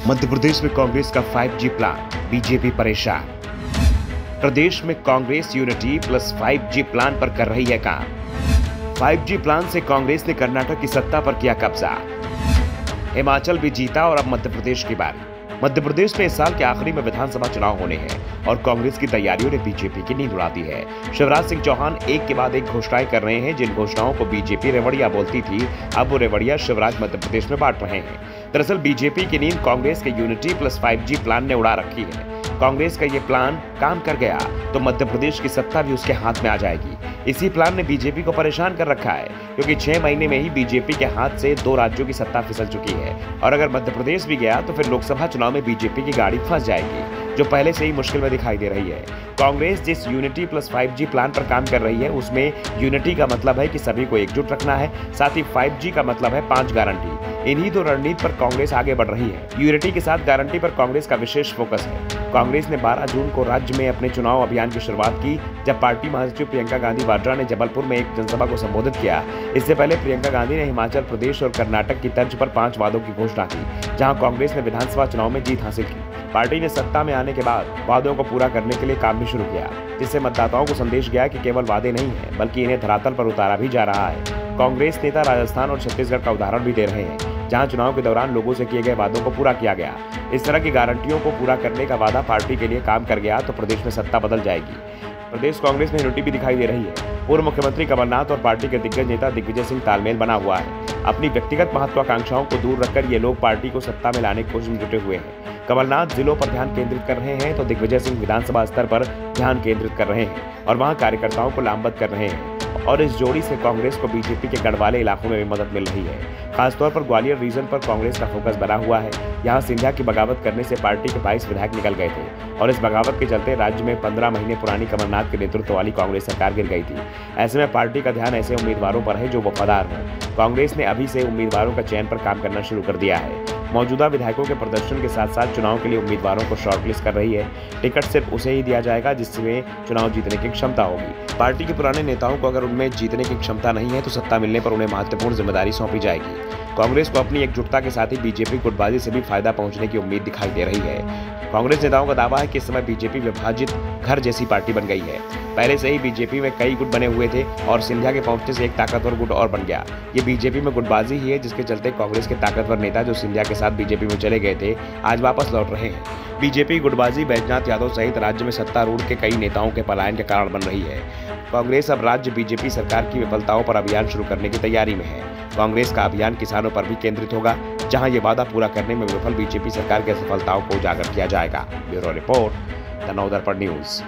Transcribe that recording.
मध्य प्रदेश में कांग्रेस का 5G plan, BJP परेशान। प्रदेश में Congress unity plus 5G plan पर कर रही है काम। 5G प्लान से कांग्रेस ने कर्नाटक की सत्ता पर किया कब्जा। हिमाचल भी जीता और अब मध्य प्रदेश की बारी। मध्य प्रदेश में इस साल के आखिरी में विधानसभा चुनाव होने हैं और कांग्रेस की तैयारियों ने बीजेपी की नींद उड़ा दी है। शिवराज सिंह चौहान एक के बाद एक घोषणाएं कर रहे हैं। जिन घोषणाओं को बीजेपी रेवड़िया बोलती थी, अब वो रेवड़िया शिवराज मध्य प्रदेश में बांट रहे हैं। दरअसल बीजेपी की नींद कांग्रेस के यूनिटी प्लस 5G प्लान ने उड़ा रखी है। कांग्रेस का ये प्लान काम कर गया तो मध्य प्रदेश की सत्ता भी उसके हाथ में आ जाएगी। इसी प्लान ने बीजेपी को परेशान कर रखा है, क्योंकि 6 महीने में ही बीजेपी के हाथ से 2 राज्यों की सत्ता फिसल चुकी है और अगर मध्य प्रदेश भी गया तो फिर लोकसभा चुनाव में बीजेपी की गाड़ी फंस जाएगी, जो पहले से ही मुश्किल में दिखाई दे रही है। कांग्रेस जिस यूनिटी प्लस 5G प्लान पर काम कर रही है, उसमें यूनिटी का मतलब है कि सभी को एकजुट रखना है, साथ ही 5G का मतलब है 5 गारंटी। इन्हीं 2 रणनीति पर कांग्रेस आगे बढ़ रही है। यूनिटी के साथ गारंटी पर कांग्रेस का विशेष फोकस है। कांग्रेस ने 12 जून को राज्य में अपने चुनाव अभियान की शुरुआत की, जब पार्टी महासचिव प्रियंका गांधी वाड्रा ने जबलपुर में एक जनसभा को संबोधित किया। इससे पहले प्रियंका गांधी ने हिमाचल प्रदेश और कर्नाटक की तर्ज पर 5 वादों की घोषणा की, जहां कांग्रेस ने विधानसभा चुनाव में जीत हासिल की। पार्टी ने सत्ता में आने के बाद वादों को पूरा करने के लिए काम भी शुरू किया, जिससे मतदाताओं को संदेश गया कि केवल वादे नहीं है, बल्कि इन्हें धरातल पर उतारा भी जा रहा है। कांग्रेस नेता राजस्थान और छत्तीसगढ़ का उदाहरण भी दे रहे हैं, जहां चुनाव के दौरान लोगों से किए गए वादों को पूरा किया गया। इस तरह की गारंटियों को पूरा करने का वादा पार्टी के लिए काम कर गया तो प्रदेश में सत्ता बदल जाएगी। प्रदेश कांग्रेस में यूनिटी भी दिखाई दे रही है। पूर्व मुख्यमंत्री कमलनाथ और पार्टी के दिग्गज नेता दिग्विजय सिंह तालमेल बना हुआ है। अपनी व्यक्तिगत महत्वाकांक्षाओं को दूर रखकर ये लोग पार्टी को सत्ता में लाने की कोशिश में जुटे हुए हैं। कमलनाथ जिलों पर ध्यान केंद्रित कर रहे हैं तो दिग्विजय सिंह विधानसभा स्तर पर ध्यान केंद्रित कर रहे हैं और वहां कार्यकर्ताओं को लामबंद कर रहे हैं। और इस जोड़ी से कांग्रेस को बीजेपी के गढ़वाले इलाकों में भी मदद मिल रही है। खासतौर पर ग्वालियर रीजन पर कांग्रेस का फोकस बना हुआ है। यहाँ सिंधिया की बगावत करने से पार्टी के 22 विधायक निकल गए थे और इस बगावत के चलते राज्य में 15 महीने पुरानी कमलनाथ के नेतृत्व वाली कांग्रेस सरकार गिर गई थी। ऐसे में पार्टी का ध्यान ऐसे उम्मीदवारों पर है जो वफादार हों। कांग्रेस ने अभी से उम्मीदवारों का चयन पर काम करना शुरू कर दिया है। मौजूदा विधायकों के प्रदर्शन के साथ साथ चुनाव के लिए उम्मीदवारों को शॉर्टलिस्ट कर रही है। टिकट सिर्फ उसे ही दिया जाएगा जिसमें चुनाव जीतने की क्षमता होगी। पार्टी के पुराने नेताओं को अगर उनमें जीतने की क्षमता नहीं है तो सत्ता मिलने पर उन्हें महत्वपूर्ण जिम्मेदारी सौंपी जाएगी। कांग्रेस को अपनी एकजुटता के साथ ही बीजेपी गुटबाजी से भी फायदा पहुंचने की उम्मीद दिखाई दे रही है। कांग्रेस नेताओं का दावा है कि इस समय बीजेपी विभाजित घर जैसी पार्टी बन गई है। पहले से ही बीजेपी में कई गुट बने हुए थे और सिंधिया के पहुंचने से एक ताकतवर गुट और बन गया। ये बीजेपी में गुटबाजी ही है, जिसके चलते कांग्रेस के ताकतवर नेता जो सिंधिया के साथ बीजेपी में चले गए थे, आज वापस लौट रहे हैं। बीजेपी गुटबाजी बैजनाथ यादव सहित राज्य में सत्तारूढ़ के कई नेताओं के पलायन के कारण बन रही है। कांग्रेस अब राज्य बीजेपी सरकार की विफलताओं पर अभियान शुरू करने की तैयारी में है। कांग्रेस का अभियान किसानों पर भी केंद्रित होगा, जहां ये वादा पूरा करने में विफल बीजेपी सरकार की असफलताओं को उजागर किया जाएगा। Bureau report, the Navdarpan news.